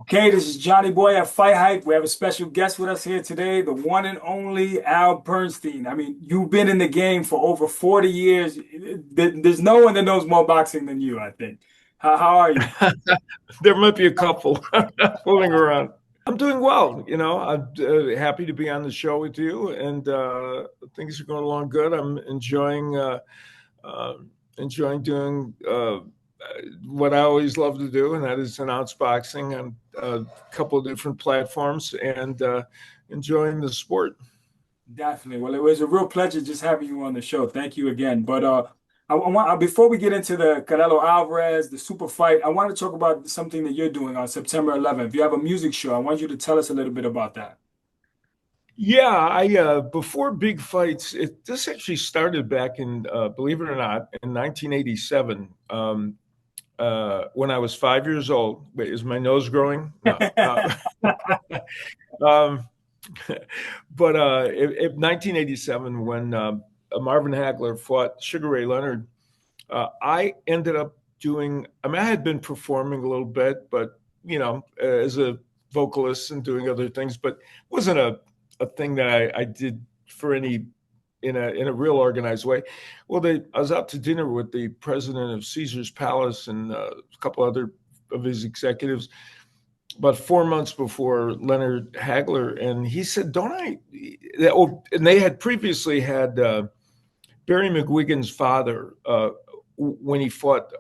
Okay, this is Johnny Boy at Fight Hype. We have a special guest with us here today, the one and only Al Bernstein. I mean, you've been in the game for over 40 years. There's no one that knows more boxing than you, I think. How are you? There might be a couple fooling around. I'm doing well. I'm happy to be on the show with you, and things are going along good. I'm uh, enjoying doing what I always love to do, and that is announce boxing on a couple of different platforms, and enjoying the sport. Definitely. Well, it was a real pleasure just having you on the show. Thank you again. But I want before we get into the Canelo Alvarez, the super fight, I want to talk about something that you're doing on September 11th. You have a music show. I want you to tell us a little bit about that. Yeah, I before big fights, this actually started back in, believe it or not, in 1987. When I was 5 years old. Wait, is my nose growing? No. Um, but in 1987, when Marvin Hagler fought Sugar Ray Leonard, I ended up doing. I mean, I had been performing a little bit, but as a vocalist and doing other things, but it wasn't a thing that I did for any in a real organized way. Well, I was out to dinner with the president of Caesar's Palace and a couple other of his executives about 4 months before Leonard Hagler, and he said, "Don't I?" Oh, and they had previously had Barry McGuigan's father when he fought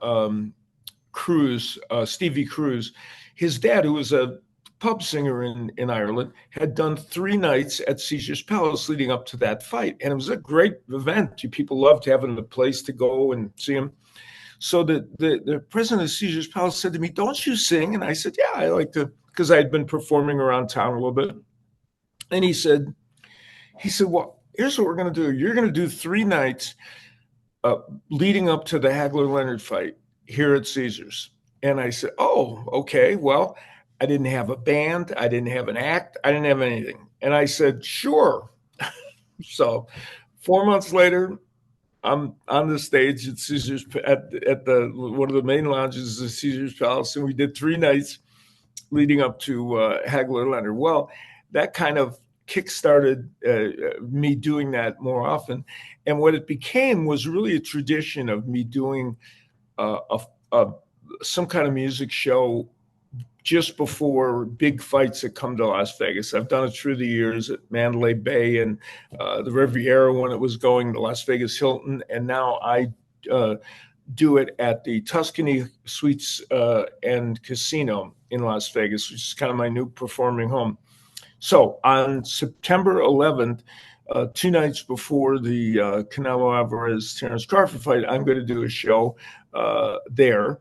Cruz, Stevie Cruz. His dad, who was a pub singer in Ireland, had done 3 nights at Caesar's Palace leading up to that fight. And it was a great event. People loved having a place to go and see him. So the president of Caesar's Palace said to me, "Don't you sing?" And I said, "Yeah, I like to," because I had been performing around town a little bit. And he said, "Well, here's what we're going to do. You're going to do 3 nights uh, leading up to the Hagler Leonard fight here at Caesars." And I said, "Oh, okay. Well, I didn't have a band. I didn't have an act. I didn't have anything." And I said, "Sure." So 4 months later, I'm on the stage at Caesars at the one of the main lounges of Caesars Palace, and we did 3 nights leading up to Hagler Leonard. Well, that kind of kickstarted me doing that more often, and what it became was really a tradition of me doing uh, a, a some kind of music show just before big fights that come to Las Vegas. I've done it through the years at Mandalay Bay and the Riviera when it was going to Las Vegas Hilton, and now I uh, do it at the Tuscany Suites and Casino in Las Vegas, which is kind of my new performing home. So on September 11th, 2 nights before the Canelo Alvarez Terrence Crawford fight, I'm going to do a show there.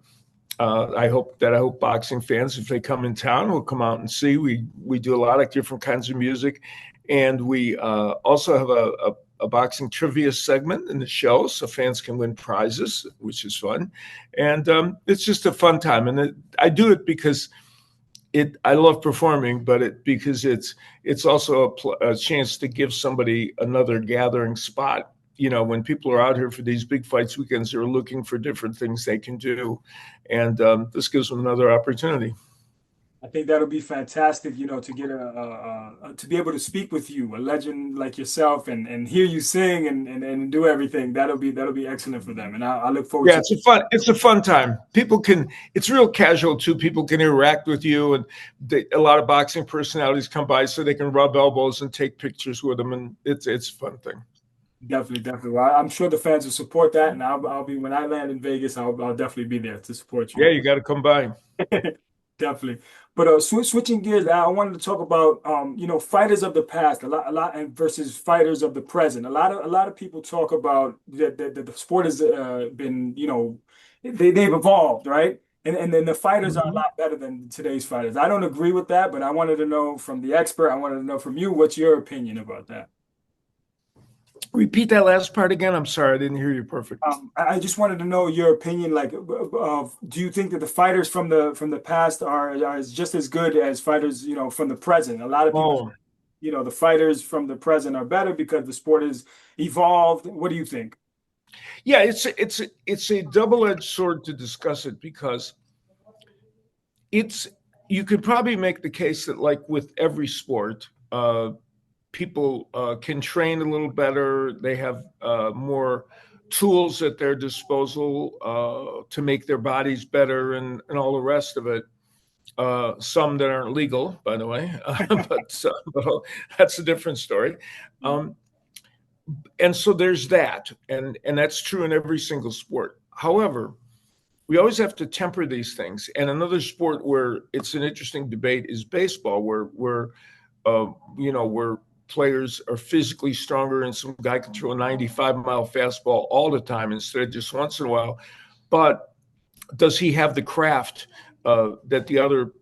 I hope boxing fans, if they come in town, will come out and see. We do a lot of different kinds of music, and we also have a boxing trivia segment in the show, so fans can win prizes, which is fun, and it's just a fun time. And I do it because I love performing, but because it's also a chance to give somebody another gathering spot. When people are out here for these big fights weekends, they're looking for different things they can do, and this gives them another opportunity. I think that'll be fantastic, to get to be able to speak with you, a legend like yourself, and hear you sing and do everything. That'll be excellent for them, and I look forward Yeah, to. it's a fun time. It's real casual too. People can interact with you, and a lot of boxing personalities come by so they can rub elbows and take pictures with them, and it's a fun thing. Definitely, definitely. Well, I'm sure the fans will support that, and I'll be when I land in Vegas. I'll definitely be there to support you. Yeah, you got to come by. Definitely. But switching gears, I wanted to talk about fighters of the past, a lot, and versus fighters of the present. A lot of people talk about that the sport has been, they've evolved, right? And then the fighters are a Mhm. lot better than today's fighters. I don't agree with that, but I wanted to know from the expert. I wanted to know from you, what's your opinion about that? Repeat that last part again. I'm sorry, I didn't hear you perfect. I just wanted to know your opinion. Like, of do you think that the fighters from the past are just as good as fighters, from the present? A lot of people, Oh, the fighters from the present are better because the sport has evolved. What do you think? yeah, it's a double-edged sword to discuss it because it's you could probably make the case that, like with every sport, people can train a little better. They have more tools at their disposal to make their bodies better and all the rest of it. Some that aren't legal, by the way, but that's a different story. And so there's that, and that's true in every single sport. However, we always have to temper these things. And another sport where it's an interesting debate is baseball, where where players are physically stronger and some guy can throw a 95-mile fastball all the time instead of just once in a while. But does he have the craft that the other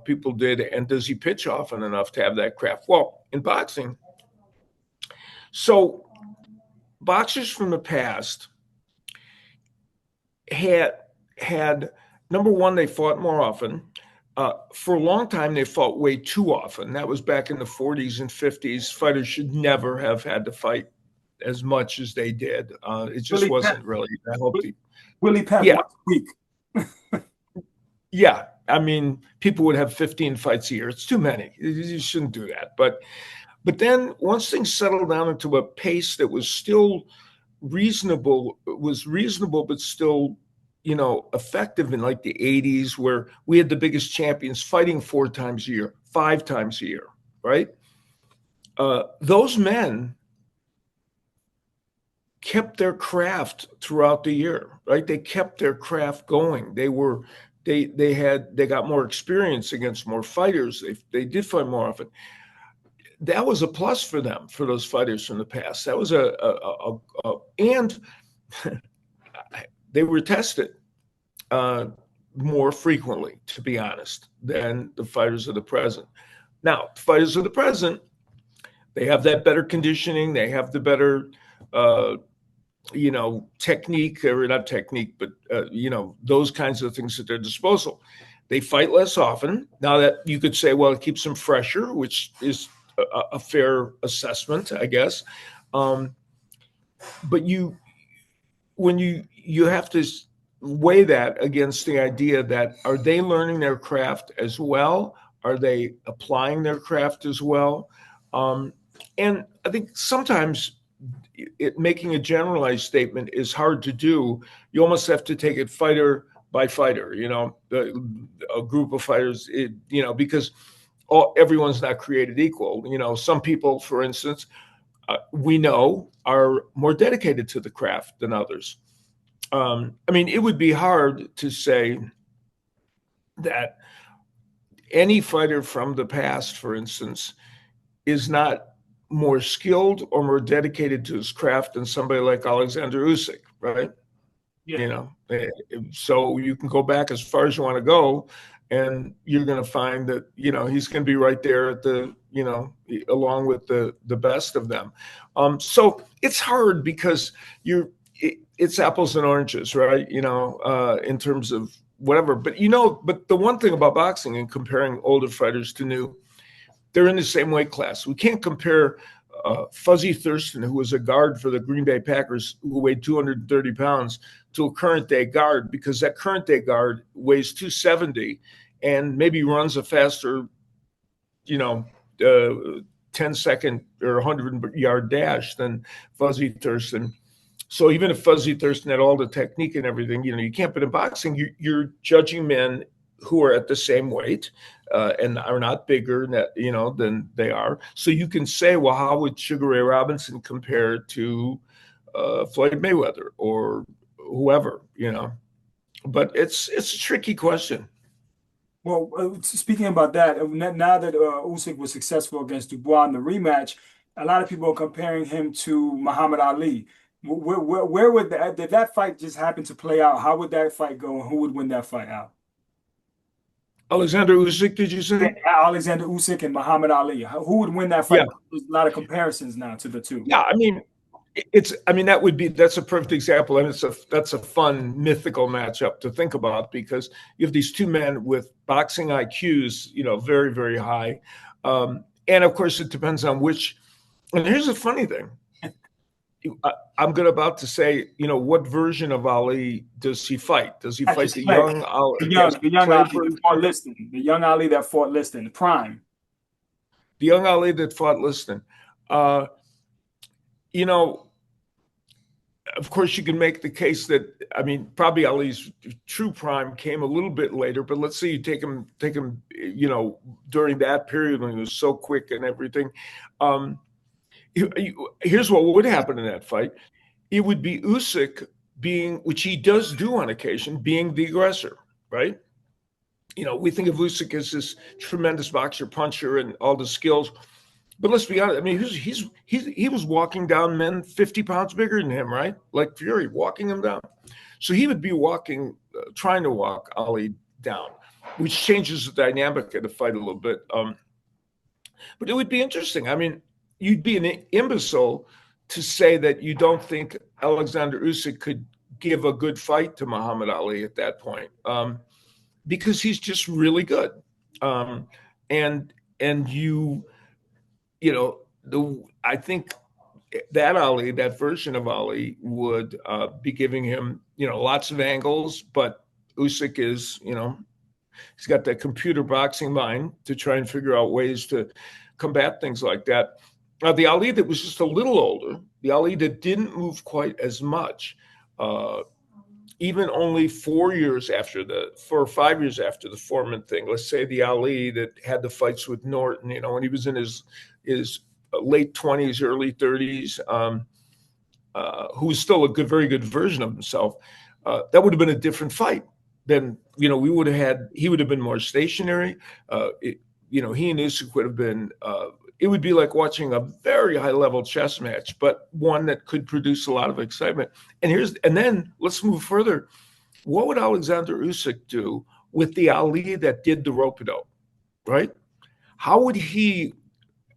people did, and does he pitch often enough to have that craft? Well, in boxing, so boxers from the past had number one, they fought more often. For a long time, they fought way too often. That was back in the 40s and 50s. Fighters should never have had to fight as much as they did. It just wasn't really. I hope Willie Pep once a week. Yeah. I mean, people would have 15 fights a year. It's too many. You shouldn't do that. But then once things settled down into a pace that was still reasonable, but still, effective in like the 80s, where we had the biggest champions fighting 4 times a year, 5 times a year, right? Those men kept their craft throughout the year, right? They kept their craft going. They got more experience against more fighters. They did fight more often. That was a plus for them, for those fighters from the past. That was and they were tested more frequently, to be honest, than the fighters of the present. Now, the fighters of the present, they have that better conditioning. They have the better, technique, or not technique, but, those kinds of things at their disposal. They fight less often. Now that you could say, well, it keeps them fresher, which is a fair assessment, I guess. But when you have to weigh that against the idea that, are they learning their craft as well? Are they applying their craft as well? And I think sometimes making a generalized statement is hard to do. You almost have to take it fighter by fighter, a group of fighters, because everyone's not created equal. Some people, for instance, we know are more dedicated to the craft than others. It would be hard to say that any fighter from the past, for instance, is not more skilled or more dedicated to his craft than somebody like Alexander Usyk, right? Yeah. So you can go back as far as you want to go, and you're going to find that, he's going to be right there at the, along with the best of them. So it's hard because it's apples and oranges, right? In terms of whatever. But the one thing about boxing and comparing older fighters to new, they're in the same weight class. We can't compare Fuzzy Thurston, who was a guard for the Green Bay Packers, who weighed 230 pounds, to a current day guard, because that current day guard weighs 270 and maybe runs a faster, 10-second or 100-yard dash than Fuzzy Thurston. So even if Fuzzy Thurston had all the technique and everything, you can't. But in boxing, you're judging men who are at the same weight and are not bigger, than they are. So you can say, well, how would Sugar Ray Robinson compare to Floyd Mayweather or whoever, But it's a tricky question. Well, speaking about that, now that Usyk was successful against Dubois in the rematch, a lot of people are comparing him to Muhammad Ali. Where would did that fight just happen to play out? How would that fight go, and who would win that fight out? Alexander Usyk, did you say? Yeah, Alexander Usyk and Muhammad Ali. Who would win that fight? Yeah. There's a lot of comparisons now to the two. Yeah, that's a perfect example, and that's a fun mythical matchup to think about, because you have these two men with boxing IQs, very, very high, and of course it depends on which. And here's the funny thing: I'm about to say, what version of Ali does he fight? Does he That's fight just the play. young Ali, The young play Ali that version? fought Liston. The young Ali that fought Liston, prime. The young Ali that fought Liston. Uh, you know, of course, you can make the case that, I mean, probably Ali's true prime came a little bit later, but let's say you take him, during that period when he was so quick and everything. Um, Here's what would happen in that fight. It would be Usyk being, which he does do on occasion, being the aggressor, right? We think of Usyk as this tremendous boxer, puncher, and all the skills. But let's be honest. I mean, he was walking down men 50 pounds bigger than him, right? Like Fury, walking him down. So he would be trying to walk Ali down, which changes the dynamic of the fight a little bit. But it would be interesting. I mean, you'd be an imbecile to say that you don't think Alexander Usyk could give a good fight to Muhammad Ali at that point, because he's just really good. And I think that Ali, that version of Ali, would be giving him, lots of angles. But Usyk is, he's got that computer boxing mind to try and figure out ways to combat things like that. Now, the Ali that was just a little older, the Ali that didn't move quite as much, even only 4 or 5 years after the Foreman thing, let's say the Ali that had the fights with Norton, when he was in his late 20s, early 30s, who was still very good version of himself, that would have been a different fight. Then, he would have been more stationary. He and Usyk would have been, it would be like watching a very high level chess match, but one that could produce a lot of excitement. And then let's move further. What would Alexander Usyk do with the Ali that did the rope-a-dope, right? How would he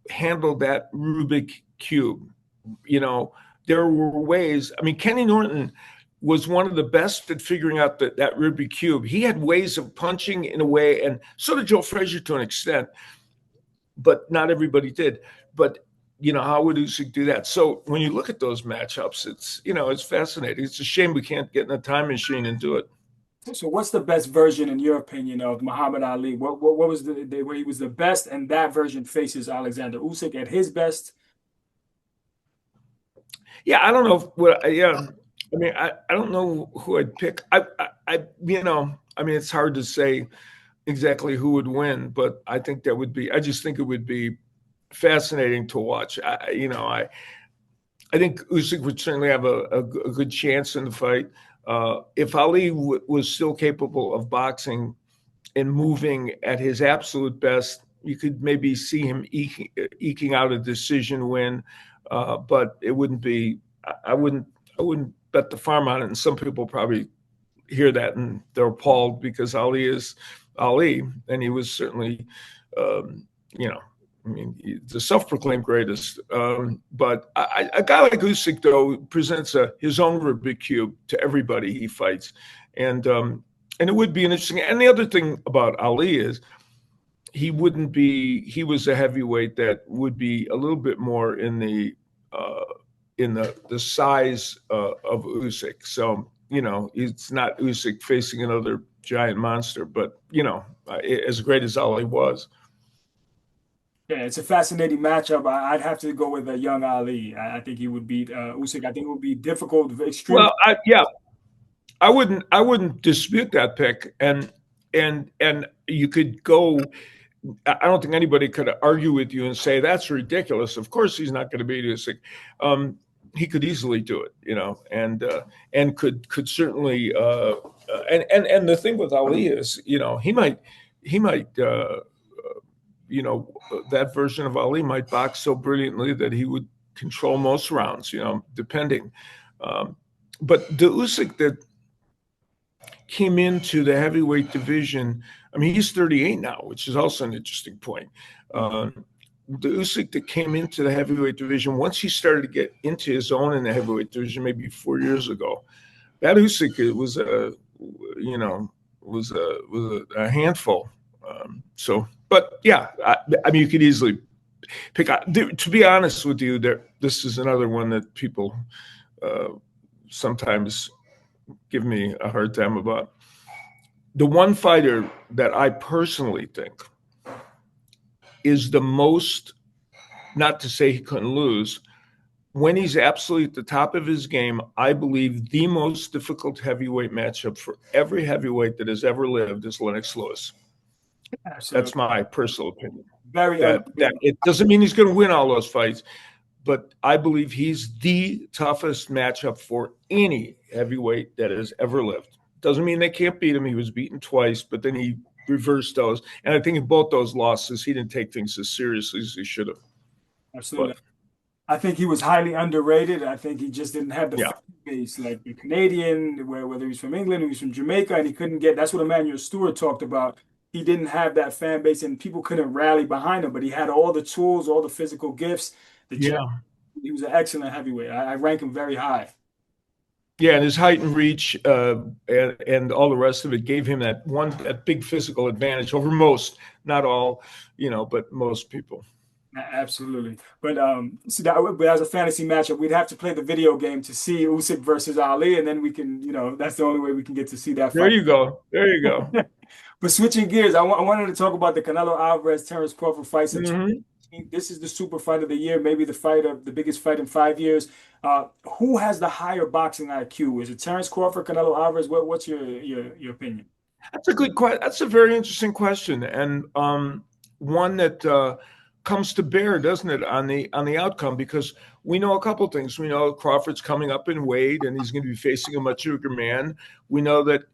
handle that Rubik cube? There were ways. I mean, Kenny Norton was one of the best at figuring out that Rubik cube. He had ways of punching in a way, and so did Joe Frazier to an extent, but not everybody did. But how would Usyk do that? So when you look at those matchups, it's fascinating. It's a shame we can't get in a time machine and do it. So what's the best version, in your opinion, of Muhammad Ali? What was where he was the best, and that version faces Alexander Usyk at his best? Yeah, I don't know yeah. I mean, I don't know who I'd pick. I mean, it's hard to say exactly who would win, but I just think it would be fascinating to watch. I think Usyk would certainly have a good chance in the fight. If Ali was still capable of boxing and moving at his absolute best, you could maybe see him eking out a decision win, but it wouldn't be. I wouldn't bet the farm on it. And some people probably hear that and they're appalled because Ali is Ali, and he was certainly, the self-proclaimed greatest. But a guy like Usyk, though, presents his own Rubik cube to everybody he fights, and it would be an interesting. And the other thing about Ali is he was a heavyweight that would be a little bit more in the size of Usyk. So it's not Usyk facing another giant monster, but as great as Ali was. Yeah, it's a fascinating matchup. I'd have to go with a young Ali. I think he would beat Usyk. I think it would be difficult, extreme. Well, I wouldn't dispute that pick, and you could go. I don't think anybody could argue with you and say that's ridiculous. Of course, he's not going to beat Usyk. He could easily do it, and could certainly. And the thing with Ali is, he might, that version of Ali might box so brilliantly that he would control most rounds, depending. But the Usyk that came into the heavyweight division, I mean, he's 38 now, which is also an interesting point. The Usyk that came into the heavyweight division, once he started to get into his own in the heavyweight division, maybe 4 years ago, that Usyk was a handful. But yeah, I mean, you could easily pick out. To be honest with you, this is another one that people sometimes give me a hard time about. The one fighter that I personally think is the most, not to say he couldn't lose, when he's absolutely at the top of his game, I believe the most difficult heavyweight matchup for every heavyweight that has ever lived is Lennox Lewis. That's Absolutely. my personal opinion. Very That underrated. it doesn't mean he's going to win all those fights, but I believe he's the toughest matchup for any heavyweight that has ever lived. Doesn't mean they can't beat him. He was beaten twice, but then he reversed those. And I think in both those losses, he didn't take things as seriously as he should have. Absolutely. But I think he was highly underrated. I think he just didn't have the yeah, fan base like the Canadian, whether he's from England or he's from Jamaica, and he couldn't get. That's what Emmanuel Stewart talked about. He didn't have that fan base, and people couldn't rally behind him. But he had all the tools, all the physical gifts. The jab. yeah. He was an excellent heavyweight. I rank him very high. Yeah, and his height and reach and all the rest of it gave him that big physical advantage over most, not all, but most people. Absolutely. But but as a fantasy matchup, we'd have to play the video game to see Usyk versus Ali, and then we can, that's the only way we can get to see that There fight. you go. There you go. But switching gears, I wanted to talk about the Canelo Alvarez Terence Crawford fight. Hmm. This is the super fight of the year, maybe the biggest fight in 5 years. Who has the higher boxing IQ? Is it Terence Crawford, Canelo Alvarez? What's your opinion? That's a good question. That's a very interesting question, and one that comes to bear, doesn't it, on the outcome? Because we know a couple things. We know Crawford's coming up in weight, and he's going to be facing a much younger man. We know that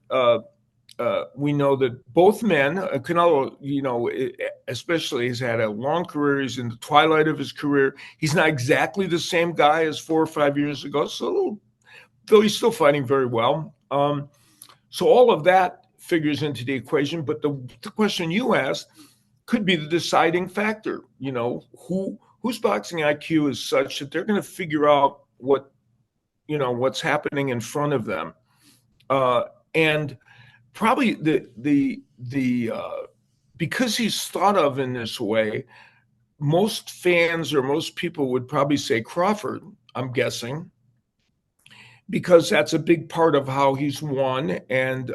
both men, Canelo, especially, has had a long career. He's in the twilight of his career. He's not exactly the same guy as 4 or 5 years ago. So, though he's still fighting very well. So all of that figures into the equation. But the question you asked could be the deciding factor. Whose boxing IQ is such that they're going to figure out what's happening in front of them, and probably the because he's thought of in this way, most fans or most people would probably say Crawford, I'm guessing, because that's a big part of how he's won, and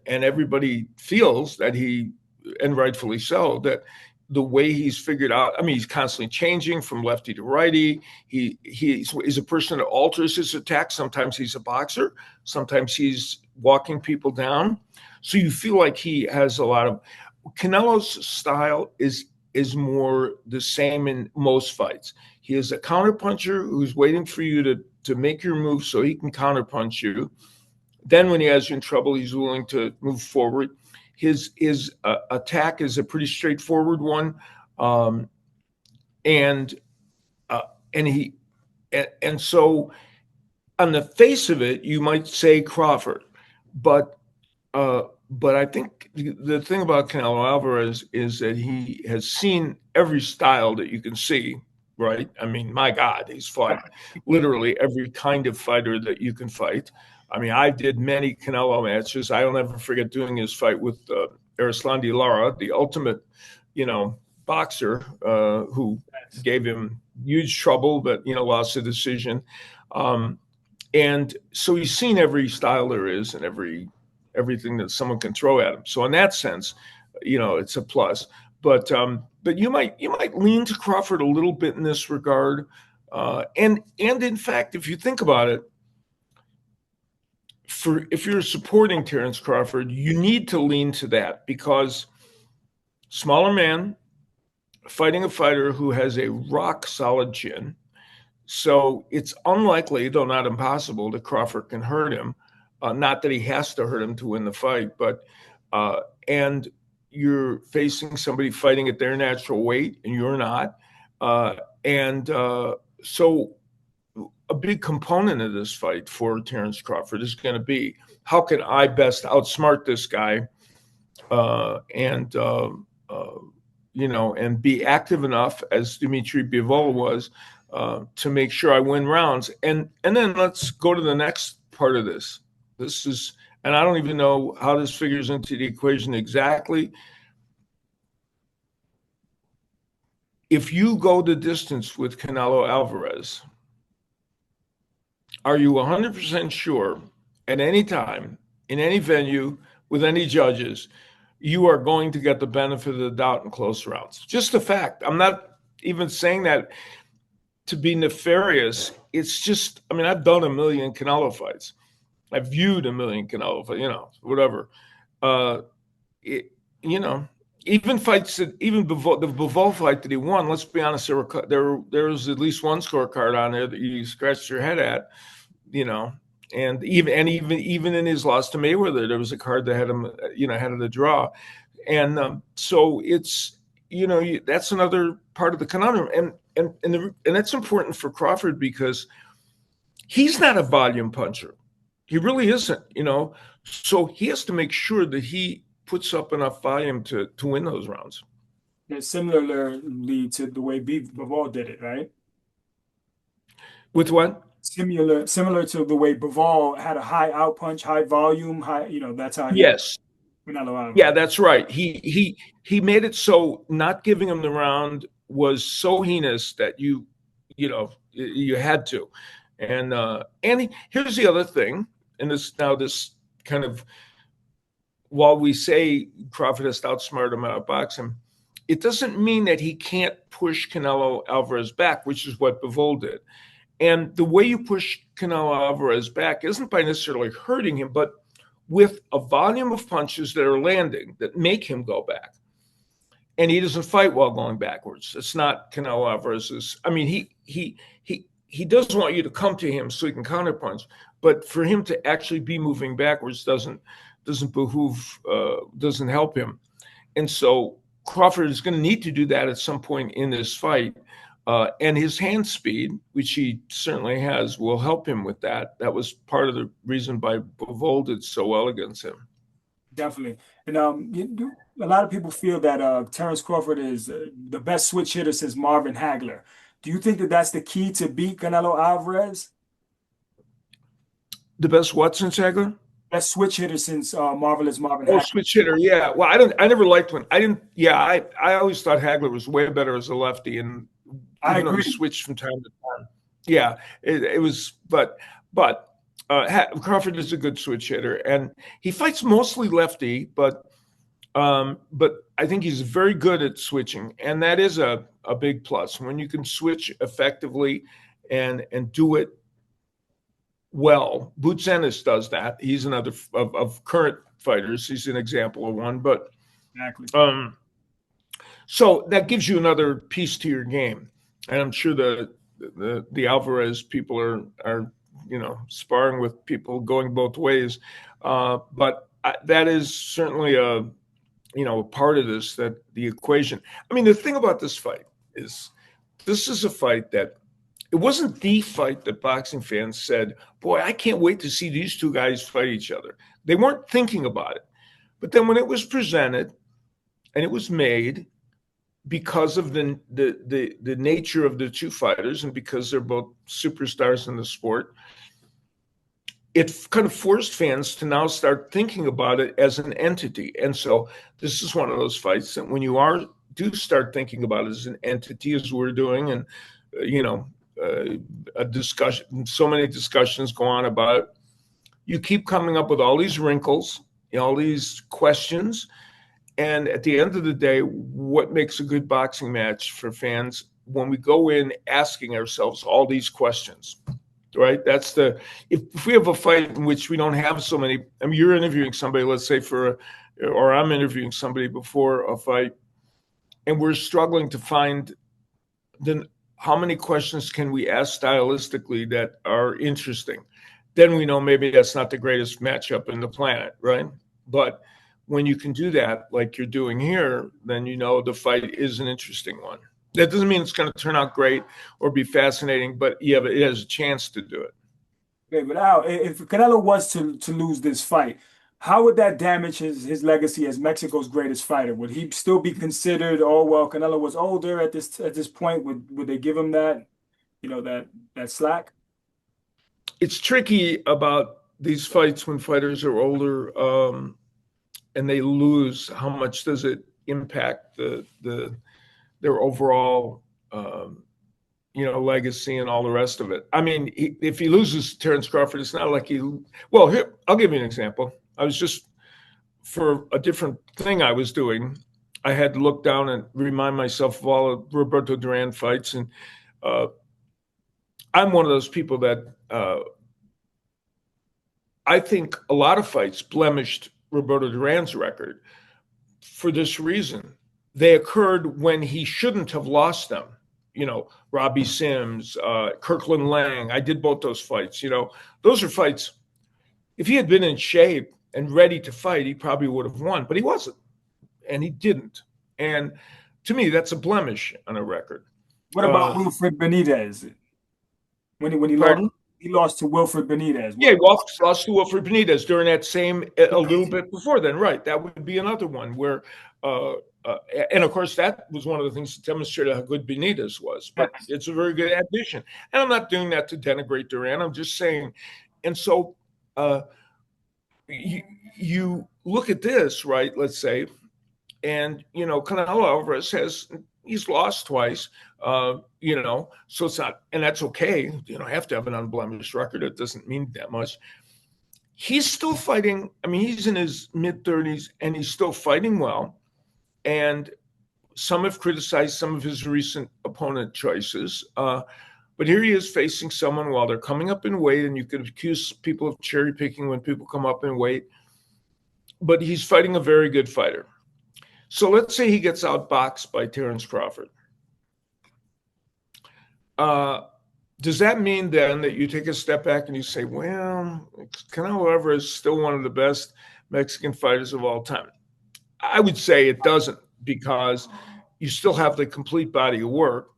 everybody feels that he, and rightfully so, that the way he's figured out, I mean, he's constantly changing from lefty to righty. He's a person that alters his attack. Sometimes he's a boxer. Sometimes he's walking people down. So you feel like he has a lot of, Canelo's style is more the same in most fights. He is a counterpuncher who's waiting for you to make your move so he can counterpunch you. Then when he has you in trouble, he's willing to move forward. His attack is a pretty straightforward one, and so on the face of it, you might say Crawford, but I think the thing about Canelo Alvarez is that he has seen every style that you can see. Right? I mean, my God, he's fought literally every kind of fighter that you can fight. I mean, I did many Canelo matches. I'll never forget doing his fight with Erislandy Lara, the ultimate, boxer, who gave him huge trouble, but lost the decision. And so he's seen every style there is and everything that someone can throw at him. So in that sense, it's a plus. But you might lean to Crawford a little bit in this regard. And in fact, if you think about it, if you're supporting Terence Crawford, you need to lean to that, because smaller man fighting a fighter who has a rock solid chin. So it's unlikely, though not impossible, that Crawford can hurt him. Not that he has to hurt him to win the fight, but and you're facing somebody fighting at their natural weight, and you're not. So a big component of this fight for Terence Crawford is going to be, how can I best outsmart this guy, and be active enough, as Dimitri Bivol was, to make sure I win rounds. And then let's go to the next part of this. This is, and I don't even know how this figures into the equation exactly. if you go the distance with Canelo Alvarez, are you 100% sure at any time, in any venue, with any judges, you are going to get the benefit of the doubt in close rounds? Just a fact. I'm not even saying that to be nefarious. It's just, I mean, I've done a million Canelo fights. I've viewed a million Canelo fights, whatever. Uh, it, you know, even fights that, even the Bivol fight that he won, let's be honest, there was at least one scorecard on there that you scratched your head at, and even in his loss to Mayweather, there was a card that had him, ahead of the draw. And so it's, that's another part of the conundrum. And that's important for Crawford because he's not a volume puncher. He really isn't, so he has to make sure that he puts up enough volume to win those rounds. And similarly to the way Bivol did it, right? With what? Similar to the way Bivol had a high out punch, high volume, high, that's how he Yes. Canelo Alvarez. Yeah, that's right. He made it so not giving him the round was so heinous that you had to. And here's the other thing, and this kind of, while we say Crawford has to outsmart him, outbox him, it doesn't mean that he can't push Canelo Alvarez back, which is what Bivol did. And the way you push Canelo Alvarez back isn't by necessarily hurting him, but with a volume of punches that are landing that make him go back. And he doesn't fight while going backwards. It's not Canelo Alvarez's. I mean, he does want you to come to him so he can counterpunch, but for him to actually be moving backwards doesn't help him. And so Crawford is going to need to do that at some point in this fight. And his hand speed, which he certainly has, will help him with that. That was part of the reason why Bivol did so well against him. Definitely. And a lot of people feel that Terence Crawford is the best switch hitter since Marvin Hagler. Do you think that that's the key to beat Canelo Alvarez? The best what since Hagler? Best switch hitter since Marvin Hagler. Oh, switch hitter, yeah. Well, I never liked one. I didn't. Yeah, I always thought Hagler was way better as a lefty, and I agree. He switched from time to time. Yeah, it was, but Crawford is a good switch hitter, and he fights mostly lefty, but I think he's very good at switching, and that is a big plus when you can switch effectively and do it well. Boots Ennis does that. He's another of current fighters. He's an example of one, but exactly. So that gives you another piece to your game. And I'm sure the Alvarez people are sparring with people going both ways, but that is certainly a part of this, that the equation. I mean, the thing about this fight is this is a fight that it wasn't the fight that boxing fans said, boy, I can't wait to see these two guys fight each other. They weren't thinking about it, but then when it was presented and it was made, because of the nature of the two fighters and because they're both superstars in the sport, it kind of forced fans to now start thinking about it as an entity. And so this is one of those fights that when you do start thinking about it as an entity, as we're doing, and a discussion, so many discussions go on about it, you keep coming up with all these wrinkles, all these questions. And at the end of the day, what makes a good boxing match for fans when we go in asking ourselves all these questions, right? That's if we have a fight in which we don't have so many, I mean, you're interviewing somebody, let's say or I'm interviewing somebody before a fight, and we're struggling to find how many questions can we ask stylistically that are interesting? Then we know maybe that's not the greatest matchup in the planet, right? But when you can do that, like you're doing here, then the fight is an interesting one. That doesn't mean it's going to turn out great or be fascinating, but it has a chance to do it. Okay, but Al, if Canelo was to lose this fight, how would that damage his legacy as Mexico's greatest fighter? Would he still be considered, oh well, Canelo was older at this point? Would they give him that, that slack? It's tricky about these fights when fighters are older. And they lose. How much does it impact the their overall, legacy and all the rest of it. I mean, if he loses to Terence Crawford, it's not like well, here, I'll give you an example. I was just, for a different thing I was doing, I had to look down and remind myself of all of Roberto Duran fights. And I'm one of those people that I think a lot of fights blemished Roberto Duran's record for this reason. They occurred when he shouldn't have lost them. Robbie Sims, Kirkland Lang. I did both those fights. Those are fights. If he had been in shape and ready to fight, he probably would have won, but he wasn't, and he didn't. And to me, that's a blemish on a record. What about Wilfred Benitez? When he lost to Wilfred Benitez. Yeah, he lost to Wilfred Benitez during that same, a little bit before then, right? That would be another one where, and of course, that was one of the things that demonstrated how good Benitez was. But it's a very good addition. And I'm not doing that to denigrate Duran. I'm just saying. And so you look at this, right? Let's say, and Canelo Alvarez he's lost twice. So it's not, and that's okay. You don't have to have an unblemished record. It doesn't mean that much. He's still fighting. I mean, he's in his mid-30s and he's still fighting well. And some have criticized some of his recent opponent choices. But here he is facing someone while they're coming up in weight, and you could accuse people of cherry picking when people come up in weight. But he's fighting a very good fighter. So let's say he gets outboxed by Terence Crawford. Does that mean then that you take a step back and you say, well, Canelo Alvarez is still one of the best Mexican fighters of all time? I would say it doesn't, because you still have the complete body of work,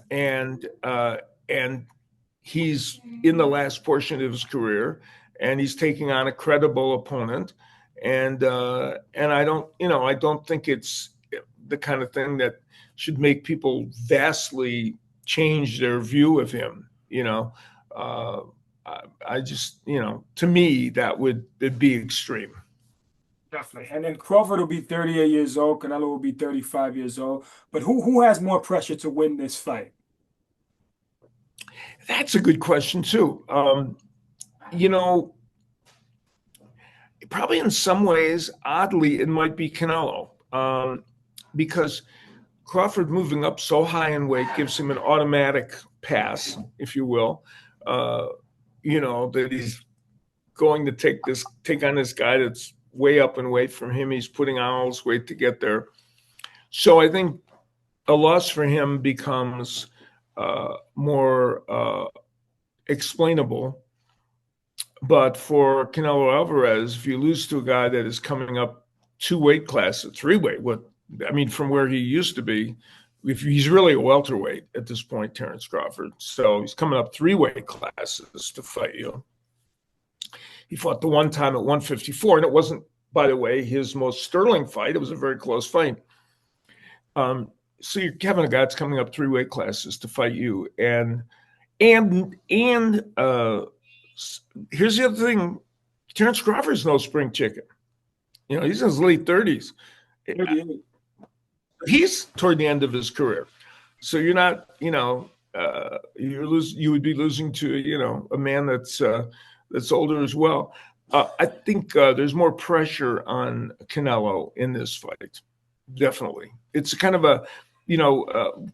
and he's in the last portion of his career, and he's taking on a credible opponent, and I don't think it's the kind of thing that should make people vastly change their view of him. I just, to me, it'd be extreme. Definitely. And then Crawford will be 38 years old. Canelo will be 35 years old. But who has more pressure to win this fight? That's a good question, too. Probably in some ways, oddly, it might be Canelo, because Crawford moving up so high in weight gives him an automatic pass, if you will, that he's going to take on this guy that's way up in weight from him. He's putting on all his weight to get there. So I think a loss for him becomes more explainable. But for Canelo Alvarez, if you lose to a guy that is coming up 2 weight classes, 3 weight, from where he used to be, if he's really a welterweight at this point, Terence Crawford. So he's coming up 3 weight classes to fight you. He fought the one time at 154, and it wasn't, by the way, his most sterling fight. It was a very close fight. So you're having a guy that's coming up 3 weight classes to fight you. And here's the other thing. Terence Crawford's no spring chicken. He's in his late 30s. He's toward the end of his career. So you're not, you would be losing to, a man that's older as well. I think there's more pressure on Canelo in this fight. Definitely. It's kind of a,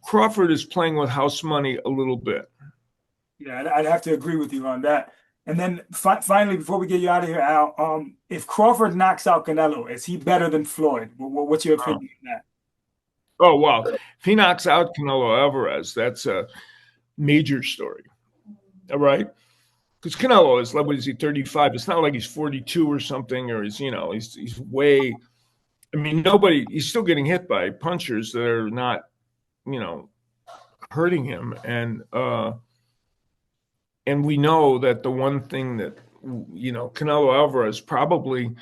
Crawford is playing with house money a little bit. Yeah, I'd have to agree with you on that. And then finally, before we get you out of here, Al, if Crawford knocks out Canelo, is he better than Floyd? What's your opinion on that? Oh, wow. If he knocks out Canelo Alvarez, that's a major story. All right? Because Canelo is, what is he, 35? It's not like he's 42 or something, or he's way, he's still getting hit by punchers that are not, hurting him. And we know that the one thing that, Canelo Alvarez probably,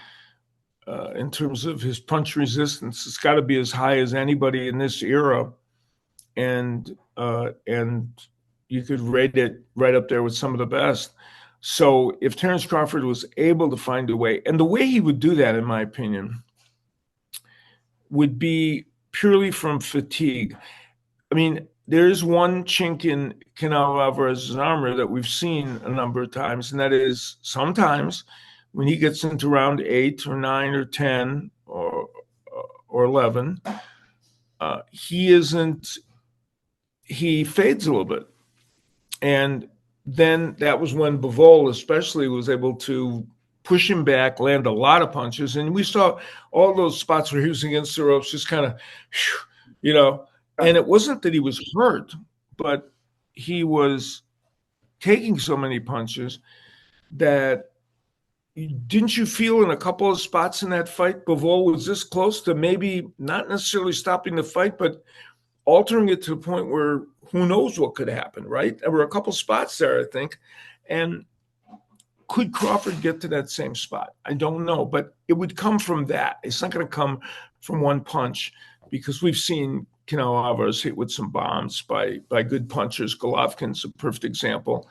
in terms of his punch resistance, it's got to be as high as anybody in this era. And you could rate it right up there with some of the best. So if Terence Crawford was able to find a way, and the way he would do that, in my opinion, would be purely from fatigue. I mean, there is one chink in Canelo Alvarez's armor that we've seen a number of times, and that is sometimes when he gets into round 8 or 9 or 10 or 11, he fades a little bit. And then that was when Bivol especially was able to push him back, land a lot of punches. And we saw all those spots where he was against the ropes, just kind of, you know, and it wasn't that he was hurt, but he was taking so many punches that didn't you feel in a couple of spots in that fight, Bivol was this close to maybe not necessarily stopping the fight, but altering it to the point where who knows what could happen, right? There were a couple spots there, I think. And could Crawford get to that same spot? I don't know, but it would come from that. It's not going to come from one punch because we've seen Canelo Alvarez hit with some bombs by good punchers. Golovkin's a perfect example.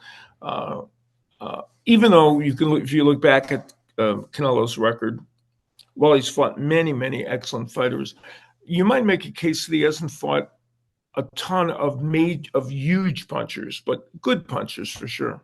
Even though you can, if you look back at Canelo's record, well, he's fought many, many excellent fighters. You might make a case that he hasn't fought a ton of huge punchers, but good punchers for sure.